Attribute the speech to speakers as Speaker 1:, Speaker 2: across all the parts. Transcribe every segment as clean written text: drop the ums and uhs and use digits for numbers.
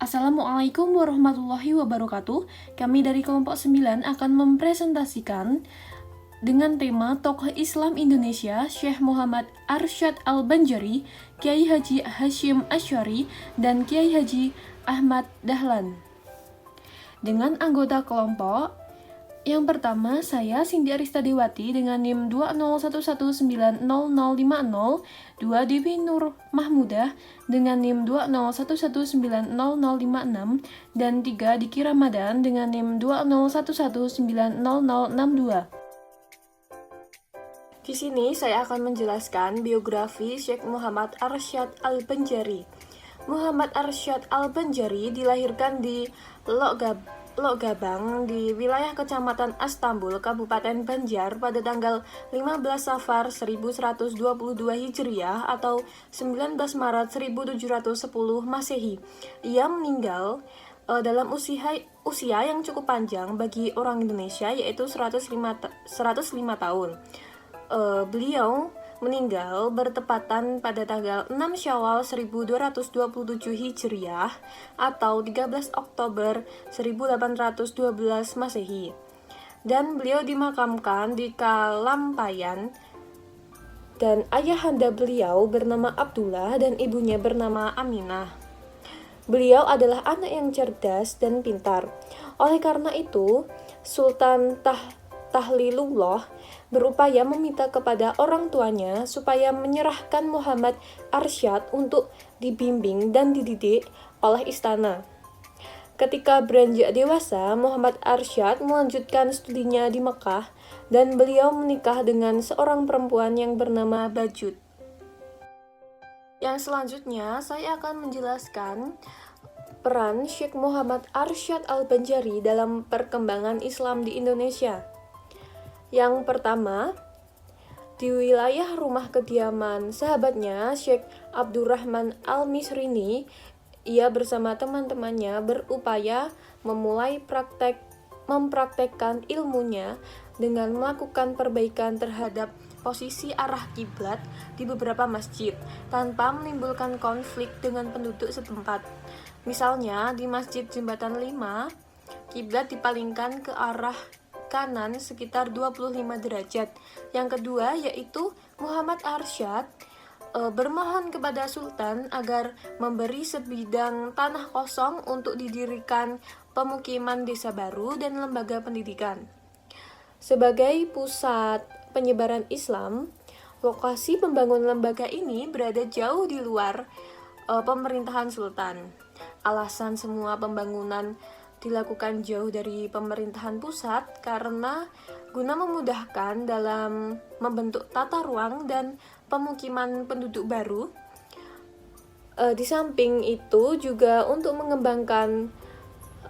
Speaker 1: Assalamualaikum warahmatullahi wabarakatuh. Kami dari kelompok 9 akan mempresentasikan dengan tema Tokoh Islam Indonesia Syekh Muhammad Arsyad Al-Banjari, Kiai Haji Hasyim Asy'ari, dan Kiai Haji Ahmad Dahlan. Dengan anggota kelompok, yang pertama saya Cindy Arista Dewati dengan NIM 201190050, 2 Dewi Nur Mahmudah dengan NIM 201190056, dan 3 Diki Ramadan dengan NIM 201190062. Di sini saya akan menjelaskan biografi Syekh Muhammad Arsyad Al-Banjari. Muhammad Arsyad Al-Banjari dilahirkan di Lokgabang di wilayah Kecamatan Astambul, Kabupaten Banjar pada tanggal 15 Safar 1122 Hijriah atau 19 Maret 1710 Masehi. Ia meninggal dalam usia yang cukup panjang bagi orang Indonesia, yaitu 105 tahun. Beliau meninggal bertepatan pada tanggal 6 Syawal 1227 Hijriah atau 13 Oktober 1812 Masehi. Dan beliau dimakamkan di Kalampayan, dan ayahanda beliau bernama Abdullah dan ibunya bernama Aminah. Beliau adalah anak yang cerdas dan pintar. Oleh karena itu, Sultan Tahlilullah berupaya meminta kepada orang tuanya supaya menyerahkan Muhammad Arsyad untuk dibimbing dan dididik oleh istana. Ketika beranjak dewasa, Muhammad Arsyad melanjutkan studinya di Mekah dan beliau menikah dengan seorang perempuan yang bernama Bajud. Yang selanjutnya, saya akan menjelaskan peran Syekh Muhammad Arsyad Al-Banjari dalam perkembangan Islam di Indonesia. Yang pertama, di wilayah rumah kediaman sahabatnya Syekh Abdurrahman Al-Misrini, ia bersama teman-temannya berupaya mempraktekkan ilmunya dengan melakukan perbaikan terhadap posisi arah kiblat di beberapa masjid tanpa menimbulkan konflik dengan penduduk setempat. Misalnya di Masjid Jembatan 5, kiblat dipalingkan ke arah kanan sekitar 25 derajat. Yang kedua yaitu Muhammad Arsyad bermohon kepada Sultan agar memberi sebidang tanah kosong untuk didirikan pemukiman desa baru dan lembaga pendidikan. Sebagai pusat penyebaran Islam, lokasi pembangunan lembaga ini berada jauh di luar pemerintahan Sultan. Alasan semua pembangunan dilakukan jauh dari pemerintahan pusat karena guna memudahkan dalam membentuk tata ruang dan pemukiman penduduk baru. Di samping itu juga untuk mengembangkan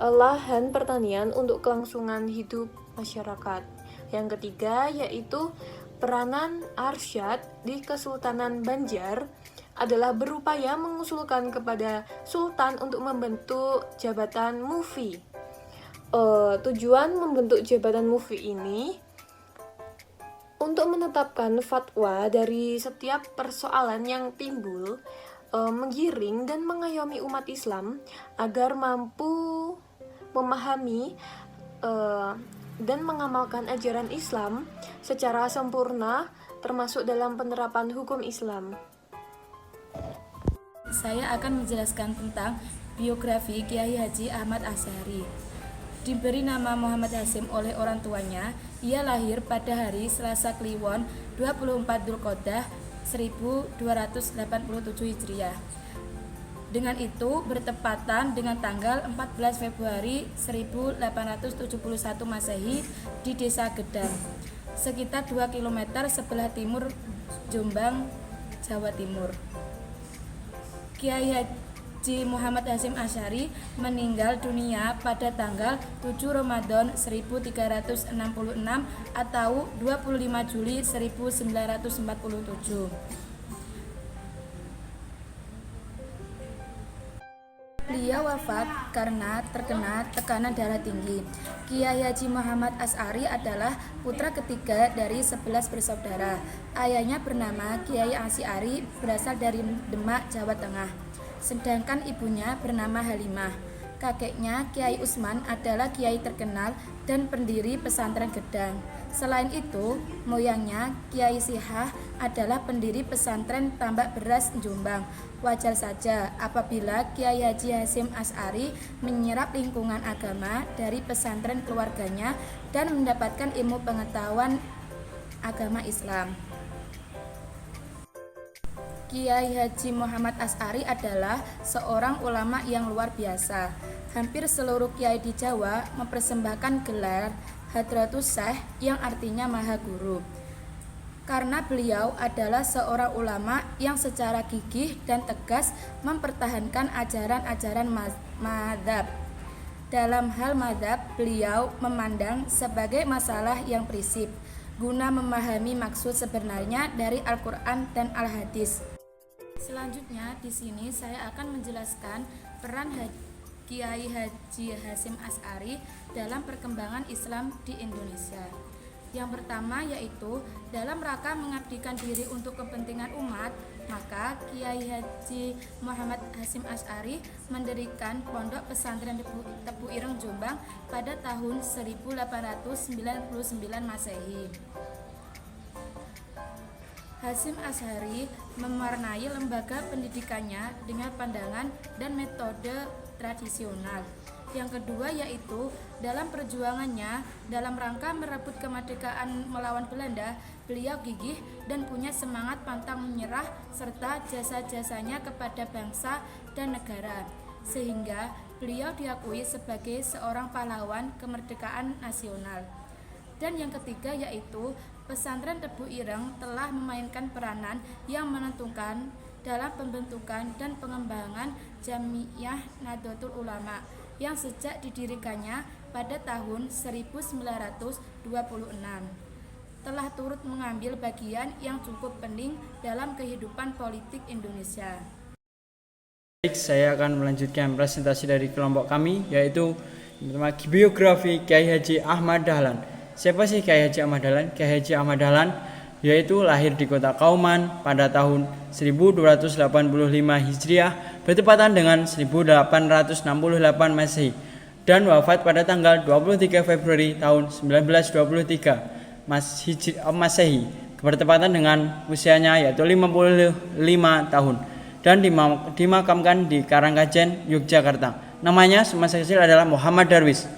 Speaker 1: lahan pertanian untuk kelangsungan hidup masyarakat. Yang ketiga yaitu peranan Arsyad di Kesultanan Banjar adalah berupaya mengusulkan kepada Sultan untuk membentuk jabatan mufti. Tujuan membentuk jabatan mufti ini untuk menetapkan fatwa dari setiap persoalan yang timbul, menggiring dan mengayomi umat Islam agar mampu memahami dan mengamalkan ajaran Islam secara sempurna, termasuk dalam penerapan hukum Islam.
Speaker 2: Saya akan menjelaskan tentang biografi Kiai Haji Ahmad Asy'ari. Diberi nama Muhammad Hasyim oleh orang tuanya, ia lahir pada hari Selasa Kliwon 24 Dzulqa'dah 1287 Hijriah. Dengan itu bertepatan dengan tanggal 14 Februari 1871 Masehi di Desa Gedang, sekitar 2 km sebelah timur Jombang, Jawa Timur. Kiai Haji Muhammad Hasyim Asy'ari meninggal dunia pada tanggal 7 Ramadan 1366 atau 25 Juli 1947. Beliau wafat karena terkena tekanan darah tinggi. Kiai Haji Muhammad Asy'ari adalah putra ketiga dari 11 bersaudara. Ayahnya bernama Kiai Asy'ari, berasal dari Demak, Jawa Tengah. sedangkan ibunya bernama Halimah. Kakeknya, Kiai Usman, adalah kiai terkenal dan pendiri pesantren Gedang. Selain itu, moyangnya, Kiai Sihah, adalah pendiri pesantren Tambak Beras Jombang. Wajar saja apabila Kiai Haji Hasyim Asy'ari menyerap lingkungan agama dari pesantren keluarganya dan mendapatkan ilmu pengetahuan agama Islam. Kiai Haji Muhammad Asy'ari adalah seorang ulama yang luar biasa. Hampir seluruh kiai di Jawa mempersembahkan gelar Hadratus Syekh yang artinya Maha Guru. Karena beliau adalah seorang ulama yang secara gigih dan tegas mempertahankan ajaran-ajaran madzhab. Dalam hal madzhab, beliau memandang sebagai masalah yang prinsip, guna memahami maksud sebenarnya dari Al-Quran dan Al-Hadis. Selanjutnya di sini saya akan menjelaskan peran Kiai Haji Hasyim Asy'ari dalam perkembangan Islam di Indonesia. Yang pertama yaitu dalam rangka mengabdikan diri untuk kepentingan umat, maka Kiai Haji Muhammad Hasyim Asy'ari mendirikan Pondok Pesantren Tebu Ireng Jombang pada tahun 1899 Masehi. Hasyim Asy'ari mewarnai lembaga pendidikannya dengan pandangan dan metode tradisional. Yang kedua yaitu dalam perjuangannya dalam rangka merebut kemerdekaan melawan Belanda, beliau gigih dan punya semangat pantang menyerah serta jasa-jasanya kepada bangsa dan negara, sehingga beliau diakui sebagai seorang pahlawan kemerdekaan nasional. Dan yang ketiga yaitu pesantren Tebu Ireng telah memainkan peranan yang menentukan dalam pembentukan dan pengembangan Jamiah Nahdlatul Ulama yang sejak didirikannya pada tahun 1926 telah turut mengambil bagian yang cukup penting dalam kehidupan politik Indonesia.
Speaker 3: Baik, saya akan melanjutkan presentasi dari kelompok kami, yaitu biografi Kiai Haji Ahmad Dahlan. Siapa sih Kiai Haji Ahmad Dahlan? Kiai Haji Ahmad Dahlan yaitu lahir di kota Kauman pada tahun 1285 Hijriah bertepatan dengan 1868 Masehi dan wafat pada tanggal 23 Februari tahun 1923 Masehi bertepatan dengan usianya yaitu 55 tahun dan dimakamkan di Karangkajen, Yogyakarta. Namanya semasa kecil adalah Muhammad Darwis.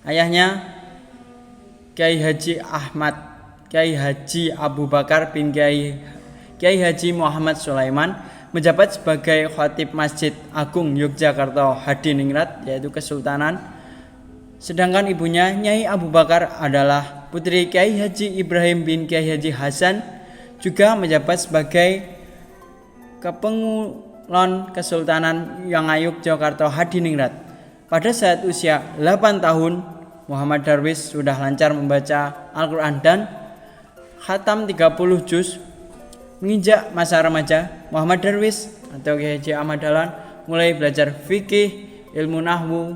Speaker 3: Ayahnya Kiai Haji Ahmad, Kiai Haji Abu Bakar bin Kiai Haji Muhammad Sulaiman menjabat sebagai Khatib Masjid Agung Yogyakarta Hadiningrat, yaitu Kesultanan. Sedangkan ibunya Nyai Abu Bakar adalah putri Kiai Haji Ibrahim bin Kiai Haji Hasan, juga menjabat sebagai Kepengulon Kesultanan Yangayuk Yogyakarta Hadiningrat. Pada saat usia 8 tahun, Muhammad Darwis sudah lancar membaca Al-Quran dan khatam 30 juz. Menginjak masa remaja, Muhammad Darwis atau Kiai Haji Ahmad Dahlan mulai belajar fikih, ilmu nahwu,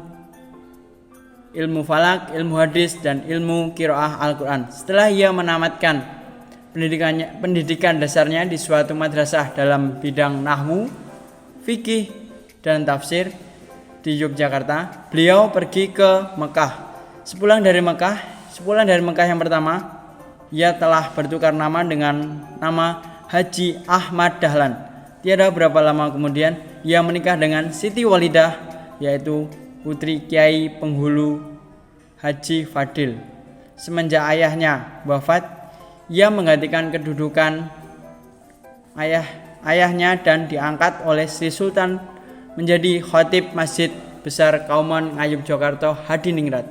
Speaker 3: ilmu falak, ilmu hadis, dan ilmu qiraah Al-Quran. Setelah ia menamatkan pendidikan dasarnya di suatu madrasah dalam bidang nahwu, fikih, dan tafsir di Yogyakarta, beliau pergi ke Mekah. Sepulang dari Mekah yang pertama, ia telah bertukar nama dengan nama Haji Ahmad Dahlan. Tiada berapa lama kemudian, ia menikah dengan Siti Walidah, yaitu putri Kiai Penghulu Haji Fadil. Semenjak ayahnya wafat, ia menggantikan kedudukan ayahnya dan diangkat oleh Sri Sultan menjadi Khatib Masjid Besar Kauman Ngayuk Jakarta Hadiningrat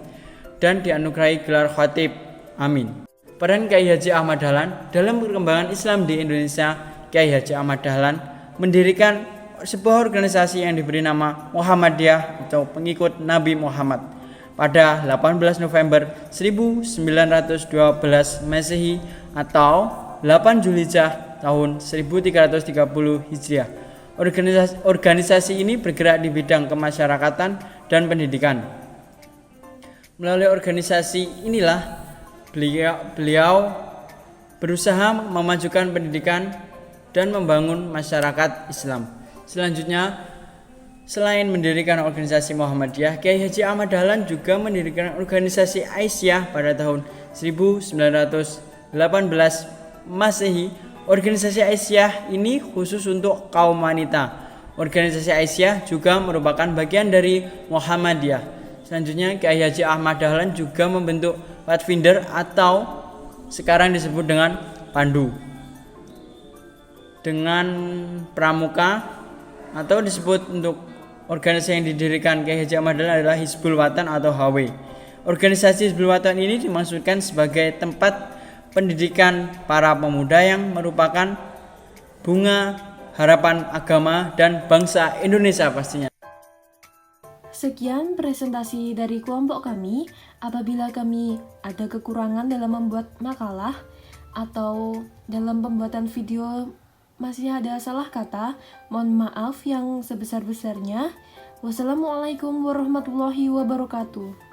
Speaker 3: dan dianugerahi gelar Khatib. Amin. Peran Kiai Haji Ahmad Dahlan dalam perkembangan Islam di Indonesia. Kiai Haji Ahmad Dahlan mendirikan sebuah organisasi yang diberi nama Muhammadiyah atau pengikut Nabi Muhammad pada 18 November 1912 Masehi atau 8 Zulhijjah tahun 1330 Hijriah. Organisasi ini bergerak di bidang kemasyarakatan dan pendidikan. Melalui organisasi inilah beliau berusaha memajukan pendidikan dan membangun masyarakat Islam. Selanjutnya, selain mendirikan organisasi Muhammadiyah, Kiai Haji Ahmad Dahlan juga mendirikan organisasi Aisyah pada tahun 1918 Masehi. Organisasi Aisyah ini khusus untuk kaum wanita. Organisasi Aisyah juga merupakan bagian dari Muhammadiyah. Selanjutnya, Kiai Haji Ahmad Dahlan juga membentuk Pathfinder atau sekarang disebut dengan Pandu, dengan pramuka atau disebut untuk organisasi yang didirikan Kiai Haji Ahmad Dahlan adalah Hizbul Watan atau HW. Organisasi Hizbul Watan ini dimaksudkan sebagai tempat pendidikan para pemuda yang merupakan bunga harapan agama dan bangsa Indonesia pastinya.
Speaker 1: Sekian presentasi dari kelompok kami. Apabila kami ada kekurangan dalam membuat makalah atau dalam pembuatan video masih ada salah kata, mohon maaf yang sebesar-besarnya. Wassalamualaikum warahmatullahi wabarakatuh.